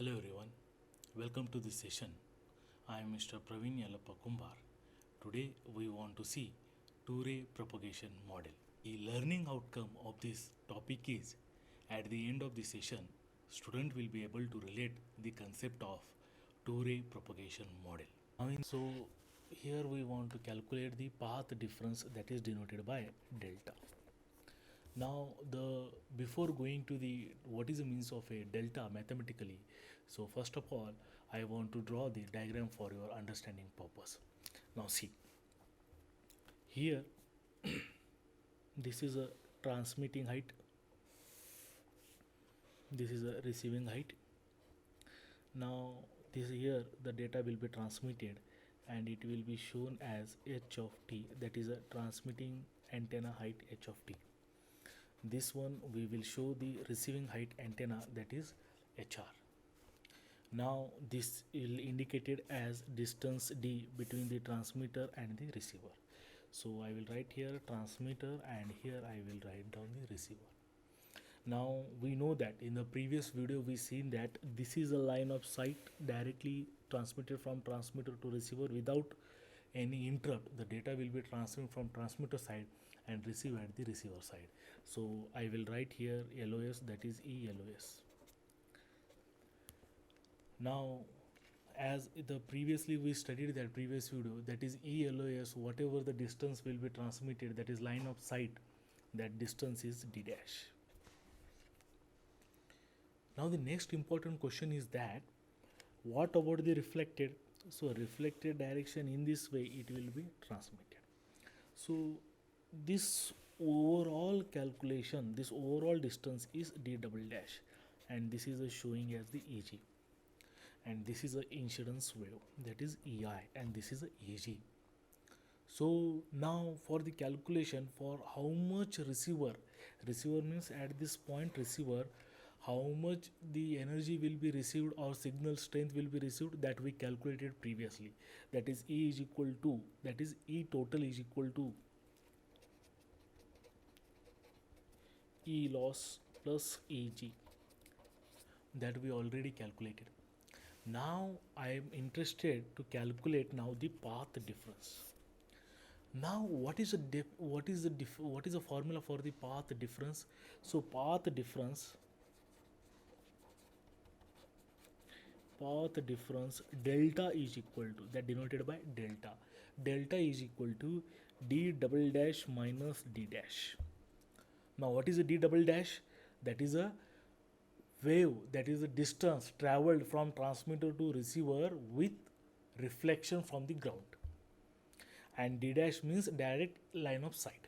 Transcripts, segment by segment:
Hello everyone, welcome to this session. I am Mr. Praveen Yalappa Kumbar. Today we want to see two-ray propagation model. The learning outcome of this topic is at the end of the session, student will be able to relate the concept of two-ray propagation model. So here we want to calculate the path difference that is denoted by delta. Now the before going to the what is the means of a delta mathematically, so first of all I want to draw the diagram for your understanding purpose. Now see here, this is a transmitting height, this is a receiving height. Now this here the data will be transmitted and it will be shown as h of t, that is a transmitting antenna height h of t. This one we will show the receiving height antenna, that is hr. Now this is indicated as distance d between the transmitter and the receiver. So I will write here transmitter and here I will write down the receiver. Now we know that in the previous video we seen that this is a line of sight directly transmitted from transmitter to receiver without any interrupt. The data will be transmitted from transmitter side and receive at the receiver side. So I will write here LOS, that is ELOS. Now as the previously we studied that previous video, that is ELOS, whatever the distance will be transmitted, that is line of sight, that distance is d dash. Now the next important question is that what about the reflected? So reflected direction, in this way it will be transmitted. So this overall calculation, this overall distance is d double dash, and this is a showing as the EG, and this is a incidence wave, that is EI, and this is a EG. So now for the calculation for how much receiver means at this point receiver, how much the energy will be received or signal strength will be received, that we calculated previously, that is E is equal to, that is E total is equal to E loss plus EG, that we already calculated. Now I am interested to calculate now the path difference. Now what is the formula for the path difference? So path difference delta is equal to, that denoted by delta is equal to d double dash minus d dash. Now what is a d double dash? That is a wave, that is the distance traveled from transmitter to receiver with reflection from the ground, and d dash means direct line of sight.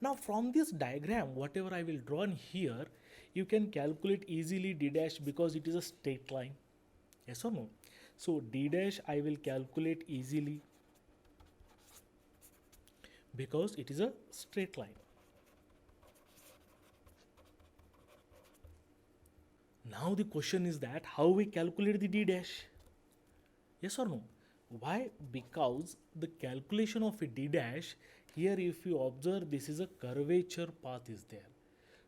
Now from this diagram whatever I will draw in here, you can calculate easily d dash because it is a straight line. Yes or no? So d dash I will calculate easily because it is a straight line. Now the question is that how we calculate the d dash? Yes or no? Why? Because the calculation of a d dash, here if you observe, this is a curvature path is there.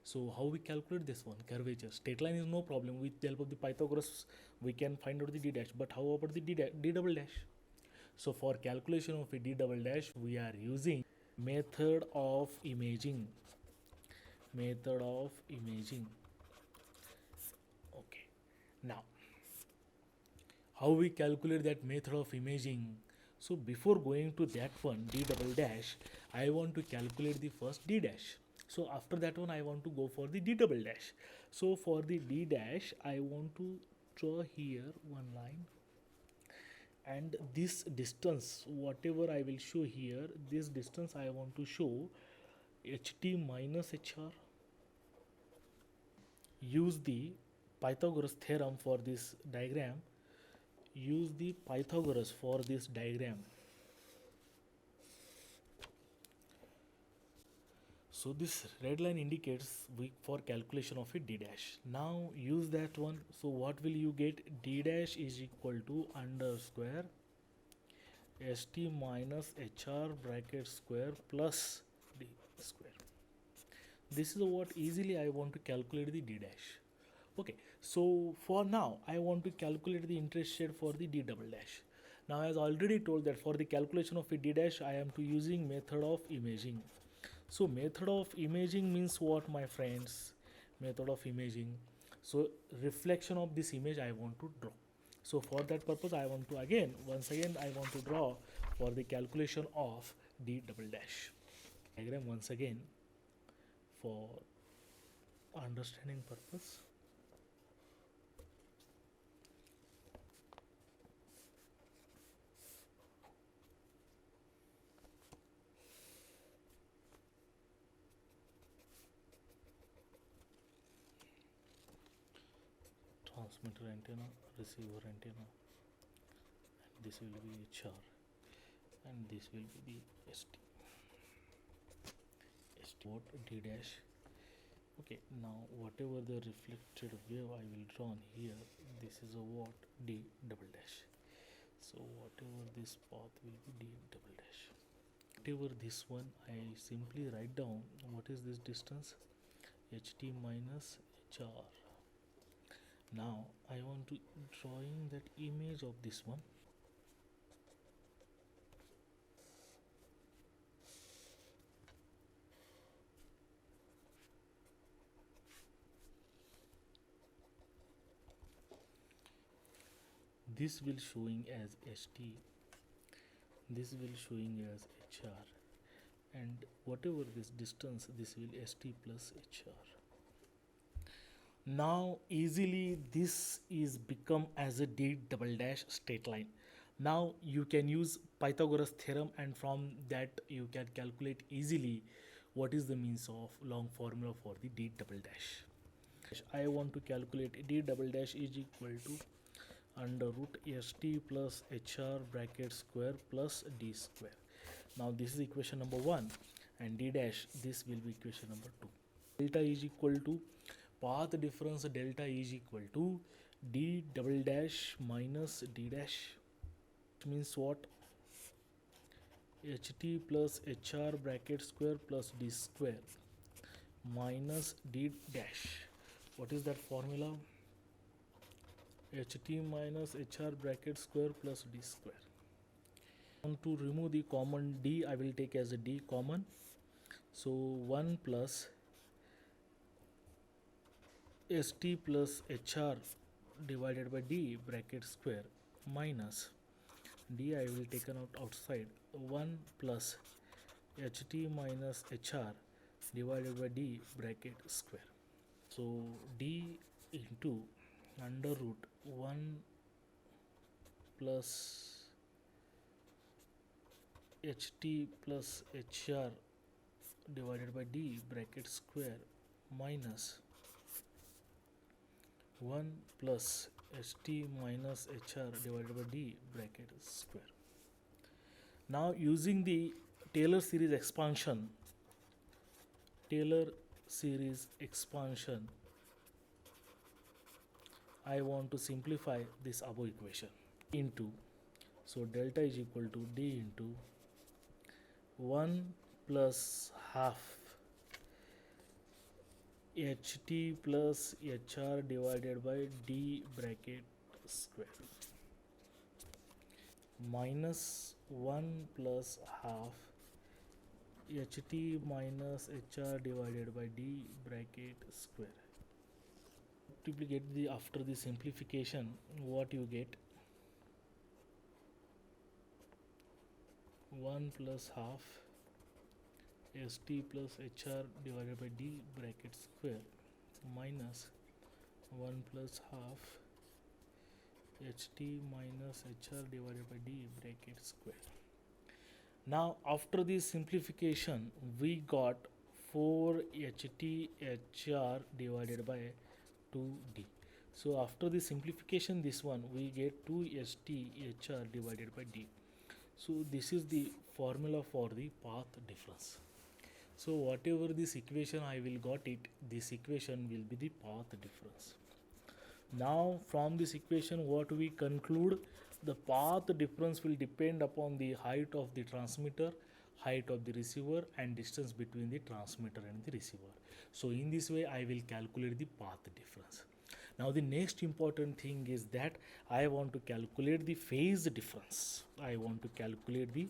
So how we calculate this one? Curvature. Straight line is no problem. With the help of the Pythagoras we can find out the d dash. But how about the d double dash? So for calculation of a d double dash we are using method of imaging. Okay. Now how we calculate that method of imaging? So before going to that one d double dash, I want to calculate the first d dash. So after that one I want to go for the d double dash. So for the d dash I want to draw here one line, and this distance whatever I will show here, this distance I want to show ht minus hr. Use the Pythagoras theorem for this diagram. Use the Pythagoras for this diagram. So this red line indicates for calculation of a d dash. Now use that one. So what will you get? D dash is equal to under square st minus hr bracket square plus d square. This is what easily I want to calculate the d dash. Okay, So for now I want to calculate the interest rate for the d double dash. Now as already told that for the calculation of a d dash I am to using method of imaging. So method of imaging means what, my friends? Method of imaging, so reflection of this image I want to draw. So for that purpose I want to once again I want to draw for the calculation of d double dash diagram once again for understanding purpose. Transmitter antenna, receiver antenna, and this will be HR, and this will be the ST. What D dash. Okay, now whatever the reflected wave I will draw on here, this is a what D double dash. So whatever this path will be D double dash. Whatever this one, I simply write down what is this distance, HT minus HR. Now I want to drawing that image of this one. This will showing as HT, this will showing as HR, and whatever this distance, this will ST plus HR. Now easily this is become as a d double dash straight line. Now you can use Pythagoras theorem, and from that you can calculate easily what is the means of long formula for the d double dash. I want to calculate d double dash is equal to under root st plus hr bracket square plus d square. Now this is equation number 1, and d dash, this will be equation number 2. Delta is equal to path difference, delta is equal to d double dash minus d dash, which means what, ht plus hr bracket square plus d square minus d dash. What is that formula? ht minus hr bracket square plus d square. To remove the common d, I will take as a d common. So 1 plus st plus hr divided by d bracket square minus d I will taken out outside, 1 plus ht minus hr divided by d bracket square. So d into under root 1 plus ht plus hr divided by d bracket square minus 1 plus st minus hr divided by d bracket square. Now using the Taylor series expansion, I want to simplify this above equation into, so delta is equal to d into 1 plus half ht plus hr divided by d bracket square minus 1 plus half ht minus hr divided by d bracket square. Duplicate the after the simplification, what you get, 1 plus half st plus hr divided by d bracket square minus 1 plus half ht minus hr divided by d bracket square. Now after this simplification we got 4 ht hr divided by 2d. So after the simplification, this one we get 2 st hr divided by d. So this is the formula for the path difference. So whatever this equation I will got it, this equation will be the path difference. Now from this equation what we conclude, the path difference will depend upon the height of the transmitter, height of the receiver, and distance between the transmitter and the receiver. So in this way I will calculate the path difference. Now the next important thing is that I want to calculate the phase difference. I want to calculate the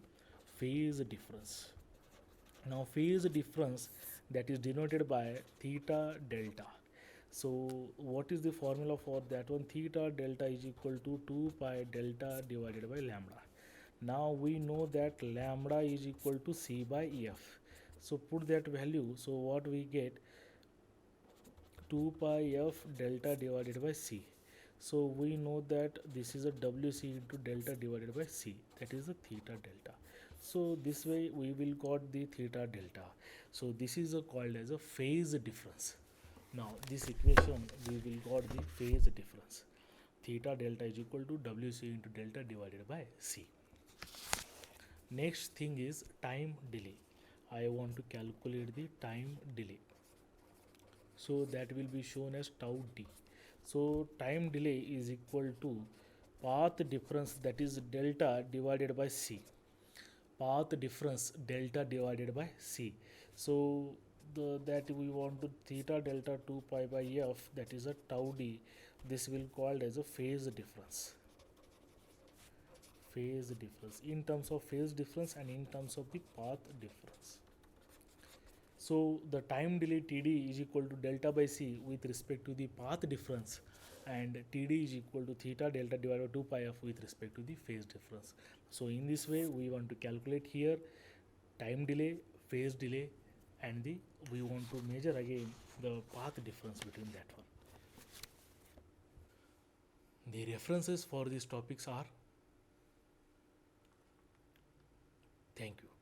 phase difference. Now phase difference, that is denoted by theta delta. So what is the formula for that one? Theta delta is equal to 2 pi delta divided by lambda. Now we know that lambda is equal to c by f. So put that value. So what we get? 2 pi f delta divided by c. So we know that this is a wc into delta divided by c, that is the theta delta. So this way we will got the theta delta. So this is called as a phase difference. Now this equation we will got the phase difference. Theta delta is equal to wc into delta divided by c. Next thing is time delay. I want to calculate the time delay. So that will be shown as tau d. So time delay is equal to path difference, that is delta divided by c. Path difference delta divided by c. So that we want to theta delta 2 pi by f, that is a tau d. This will called as a phase difference. Phase difference in terms of phase difference and in terms of the path difference. So the time delay Td is equal to delta by c with respect to the path difference, and Td is equal to theta delta divided by 2 pi f with respect to the phase difference. So in this way we want to calculate here time delay, phase delay, and we want to measure again the path difference between that one. The references for these topics are, thank you.